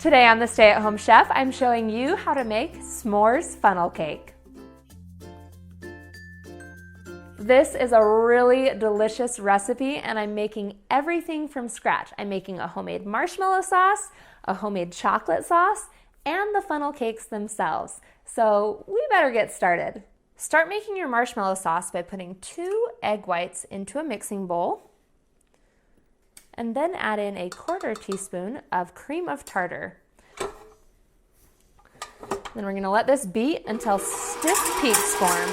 Today on the Stay-at-Home Chef, I'm showing you how to make s'mores funnel cake. This is a really delicious recipe and I'm making everything from scratch. I'm making a homemade marshmallow sauce, a homemade chocolate sauce, and the funnel cakes themselves. So we better get started. Start making your marshmallow sauce by putting 2 egg whites into a mixing bowl and then add in a 1/4 teaspoon of cream of tartar. Then we're going to let this beat until stiff peaks form.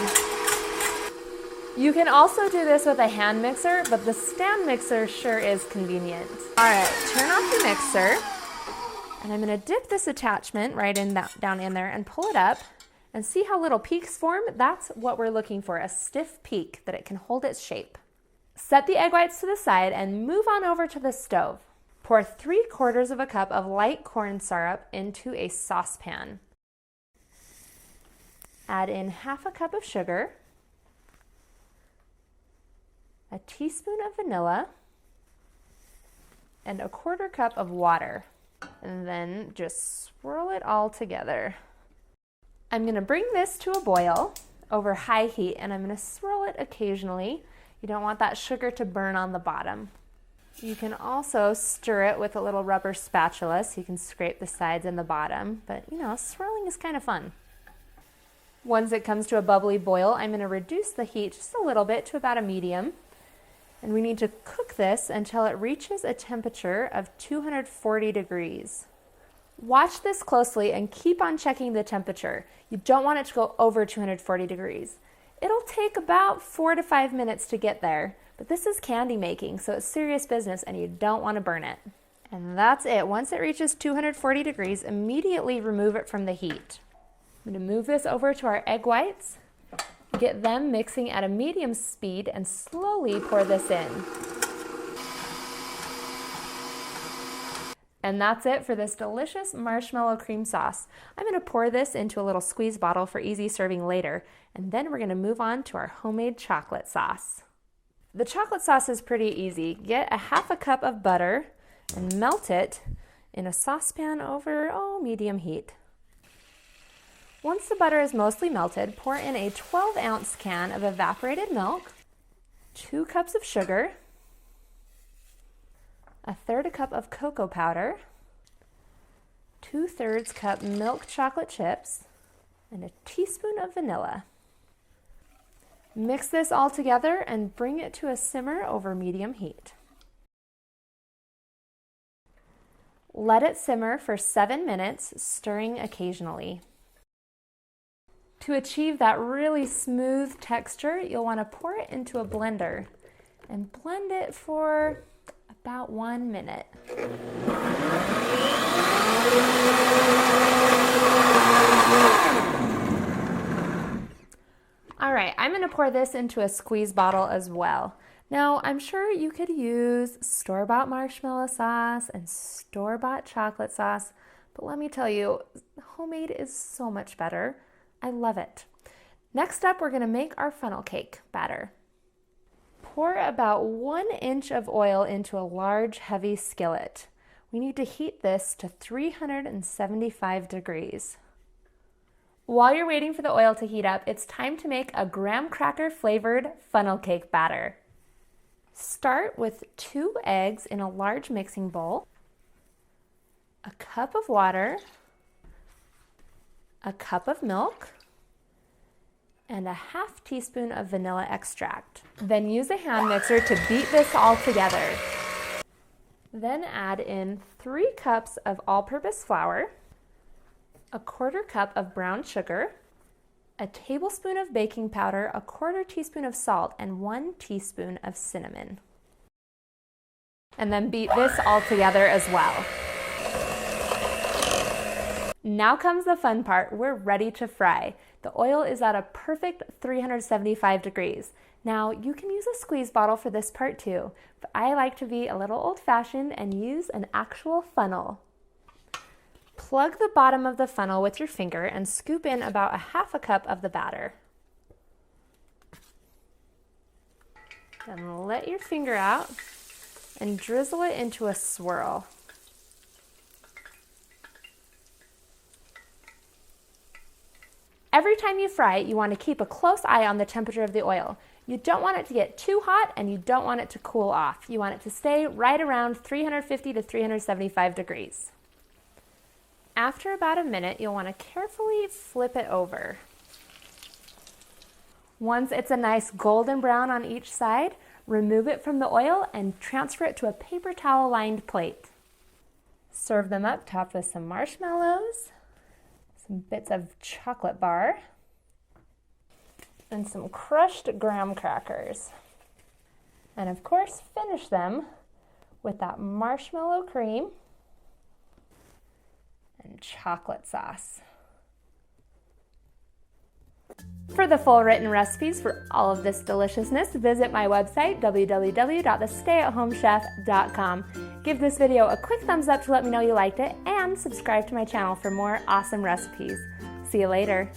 You can also do this with a hand mixer, but the stand mixer sure is convenient. All right, turn off your mixer, and I'm going to dip this attachment right in down in there and pull it up and see how little peaks form. That's what we're looking for, a stiff peak that it can hold its shape. Set the egg whites to the side and move on over to the stove. Pour 3/4 cup of light corn syrup into a saucepan. Add in 1/2 cup of sugar, a teaspoon of vanilla, and a 1/4 cup of water. And then just swirl it all together. I'm going to bring this to a boil over high heat and I'm going to swirl it occasionally. You don't want that sugar to burn on the bottom. You can also stir it with a little rubber spatula so you can scrape the sides and the bottom, but swirling is kind of fun. Once it comes to a bubbly boil, I'm going to reduce the heat just a little bit to about a medium. And we need to cook this until it reaches a temperature of 240 degrees. Watch this closely and keep on checking the temperature. You don't want it to go over 240 degrees. It'll take about 4 to 5 minutes to get there, but this is candy making, so it's serious business and you don't want to burn it. And that's it. Once it reaches 240 degrees, immediately remove it from the heat. I'm going to move this over to our egg whites. Get them mixing at a medium speed and slowly pour this in. And that's it for this delicious marshmallow cream sauce. I'm going to pour this into a little squeeze bottle for easy serving later, and then we're going to move on to our homemade chocolate sauce. The chocolate sauce is pretty easy. Get a 1/2 cup of butter and melt it in a saucepan over medium heat. Once the butter is mostly melted, pour in a 12-ounce can of evaporated milk, 2 cups of sugar, 1/3 cup of cocoa powder, 2/3 cup milk chocolate chips, and a teaspoon of vanilla. Mix this all together and bring it to a simmer over medium heat. Let it simmer for 7 minutes, stirring occasionally. To achieve that really smooth texture, you'll want to pour it into a blender and blend it for about 1 minute. All right, I'm going to pour this into a squeeze bottle as well. Now, I'm sure you could use store-bought marshmallow sauce and store-bought chocolate sauce, but let me tell you, homemade is so much better. I love it. Next up, we're going to make our funnel cake batter. Pour about 1 inch of oil into a large, heavy skillet. We need to heat this to 375 degrees. While you're waiting for the oil to heat up, it's time to make a graham cracker flavored funnel cake batter. Start with 2 eggs in a large mixing bowl, a cup of water, a cup of milk, and a 1/2 teaspoon of vanilla extract. Then use a hand mixer to beat this all together. Then add in 3 cups of all-purpose flour, a 1/4 cup of brown sugar, a tablespoon of baking powder, a 1/4 teaspoon of salt, and 1 teaspoon of cinnamon. And then beat this all together as well. Now comes the fun part. We're ready to fry. The oil is at a perfect 375 degrees. Now, you can use a squeeze bottle for this part too, but I like to be a little old-fashioned and use an actual funnel. Plug the bottom of the funnel with your finger and scoop in about a 1/2 cup of the batter. Then let your finger out and drizzle it into a swirl. Every time you fry it, you want to keep a close eye on the temperature of the oil. You don't want it to get too hot and you don't want it to cool off. You want it to stay right around 350 to 375 degrees. After about a minute, you'll want to carefully flip it over. Once it's a nice golden brown on each side, remove it from the oil and transfer it to a paper towel lined plate. Serve them up topped with some marshmallows, some bits of chocolate bar, and some crushed graham crackers. And of course, finish them with that marshmallow cream and chocolate sauce. For the full written recipes for all of this deliciousness, visit my website, www.thestayatHomeChef.com. Give this video a quick thumbs up to let me know you liked it, and subscribe to my channel for more awesome recipes. See you later.